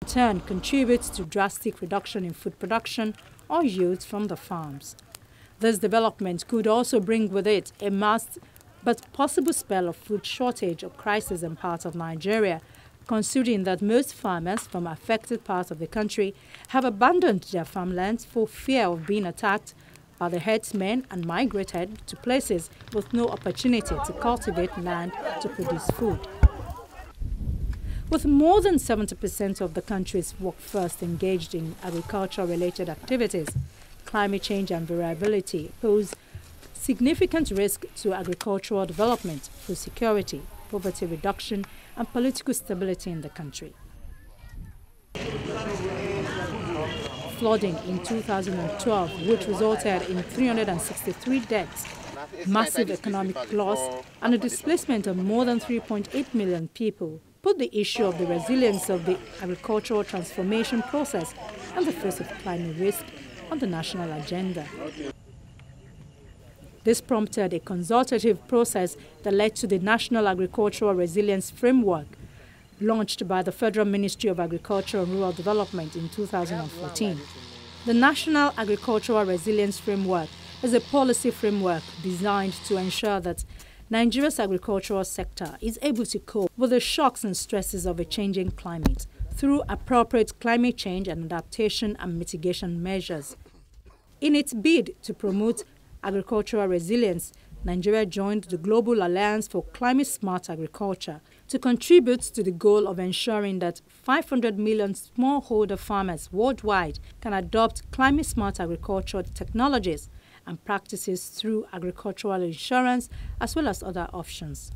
in turn contributes to drastic reduction in food production or yields from the farms. This development could also bring with it a masked but possible spell of food shortage or crisis in parts of Nigeria, considering that most farmers from affected parts of the country have abandoned their farmlands for fear of being attacked by the herdsmen and migrated to places with no opportunity to cultivate land to produce food. With more than 70% of the country's workforce engaged in agriculture-related activities, climate change and variability pose significant risk to agricultural development, food security, poverty reduction, and political stability in the country. Flooding in 2012, which resulted in 363 deaths, massive economic loss, and a displacement of more than 3.8 million people, put the issue of the resilience of the agricultural transformation process and the face of climate risk on the national agenda. This prompted a consultative process that led to the National Agricultural Resilience Framework, launched by the Federal Ministry of Agriculture and Rural Development in 2014. The National Agricultural Resilience Framework is a policy framework designed to ensure that Nigeria's agricultural sector is able to cope with the shocks and stresses of a changing climate through appropriate climate change and adaptation and mitigation measures. In its bid to promote agricultural resilience, Nigeria joined the Global Alliance for Climate-Smart Agriculture to contribute to the goal of ensuring that 500 million smallholder farmers worldwide can adopt climate-smart agricultural technologies and practices through agricultural insurance as well as other options.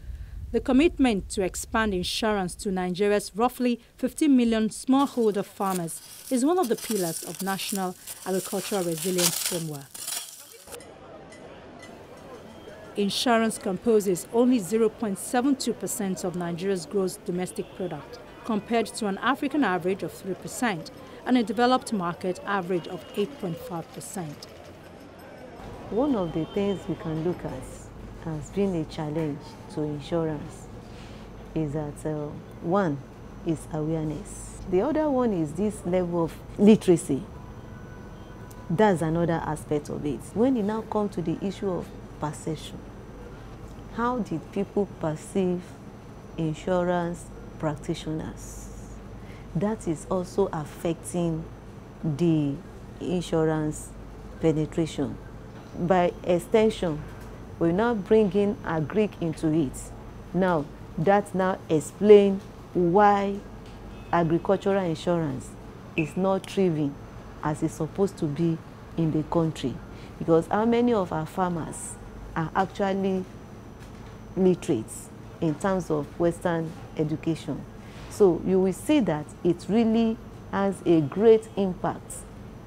The commitment to expand insurance to Nigeria's roughly 50 million smallholder farmers is one of the pillars of National Agricultural Resilience Framework. Insurance composes only 0.72% of Nigeria's gross domestic product, compared to an African average of 3% and a developed market average of 8.5%. One of the things we can look at as being a challenge to insurance is that one is awareness. The other one is this level of literacy. That's another aspect of it. When you now come to the issue of perception, how did people perceive insurance practitioners? That is also affecting the insurance penetration. By extension, we now bring in agric into it. Now, that now explains why agricultural insurance is not thriving as it's supposed to be in the country. Because how many of our farmers are actually literate in terms of Western education? So you will see that it really has a great impact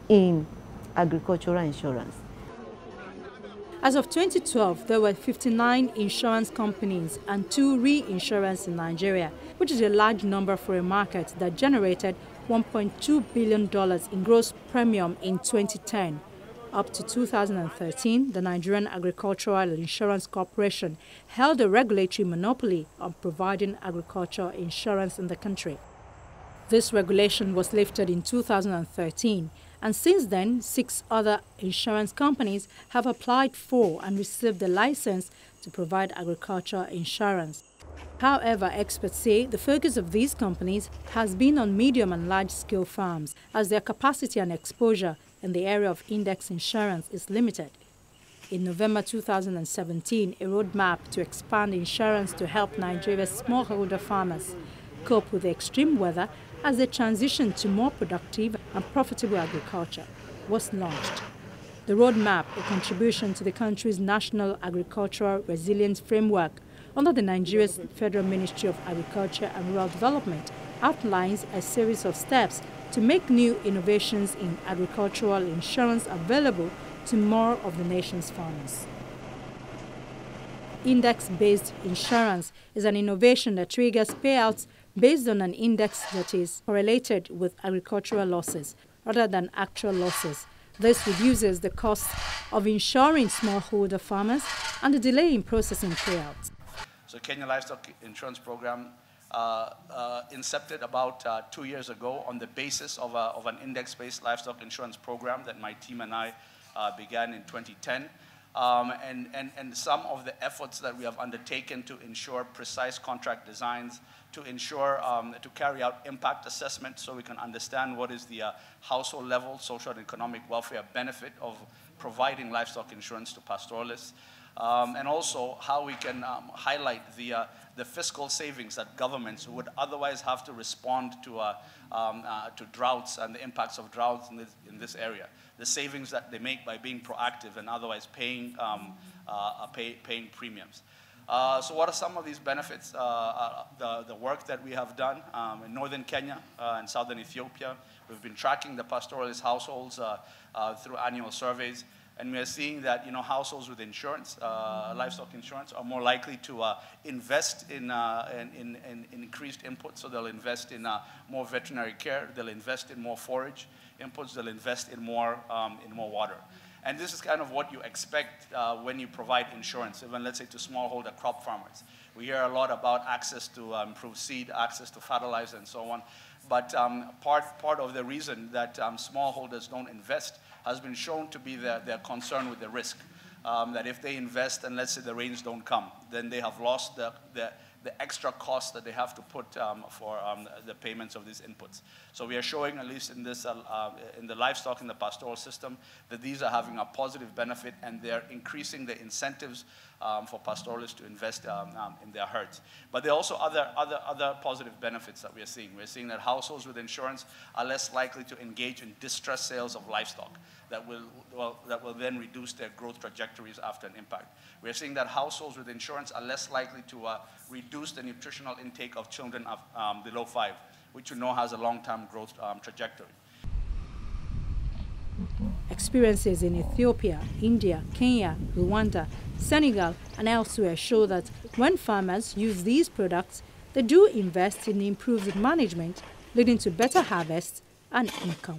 in agricultural insurance. As of 2012, there were 59 insurance companies and 2 reinsurers in Nigeria, which is a large number for a market that generated $1.2 billion in gross premium in 2010. Up to 2013, the Nigerian Agricultural Insurance Corporation held a regulatory monopoly on providing agricultural insurance in the country. This regulation was lifted in 2013, and since then, 6 other insurance companies have applied for and received the license to provide agricultural insurance. However, experts say the focus of these companies has been on medium and large-scale farms, as their capacity and exposure in the area of index insurance is limited. In November 2017, a roadmap to expand insurance to help Nigeria's smallholder farmers cope with the extreme weather as they transition to more productive and profitable agriculture was launched. The roadmap, a contribution to the country's National Agricultural Resilience Framework under the Nigeria's Federal Ministry of Agriculture and Rural Development, outlines a series of steps to make new innovations in agricultural insurance available to more of the nation's farmers. Index-based insurance is an innovation that triggers payouts based on an index that is correlated with agricultural losses rather than actual losses. This reduces the cost of insuring smallholder farmers and the delay in processing payouts. So Kenya Livestock Insurance Program incepted about 2 years ago on the basis of an index-based livestock insurance program that my team and I began in 2010. And some of the efforts that we have undertaken to ensure precise contract designs, to ensure, to carry out impact assessment so we can understand what is the household level social and economic welfare benefit of providing livestock insurance to pastoralists, and also how we can highlight the fiscal savings that governments would otherwise have to respond to droughts and the impacts of droughts in this area. The savings that they make by being proactive and otherwise paying premiums. So what are some of these benefits? The work that we have done in northern Kenya and southern Ethiopia, we've been tracking the pastoralist households through annual surveys, and we are seeing that households with insurance, livestock insurance, are more likely to invest in increased inputs. So they'll invest in more veterinary care, they'll invest in more forage inputs, they'll invest in more water. And this is kind of what you expect when you provide insurance, even let's say to smallholder crop farmers. We hear a lot about access to improved seed, access to fertilizer, and so on. But part of the reason that smallholders don't invest has been shown to be their concern with the risk. That if they invest and let's say the rains don't come, then they have lost the extra costs that they have to put for the payments of these inputs. So we are showing, at least in this, in the livestock, in the pastoral system, that these are having a positive benefit, and they're increasing the incentives for pastoralists to invest in their herds. But there are also other positive benefits that we are seeing. We're seeing that households with insurance are less likely to engage in distress sales of livestock that will then reduce their growth trajectories after an impact. We're seeing that households with insurance are less likely to reduce the nutritional intake of children below 5, which you know has a long-term growth trajectory. Experiences in Ethiopia, India, Kenya, Rwanda, Senegal, and elsewhere show that when farmers use these products, they do invest in improved management, leading to better harvests and income.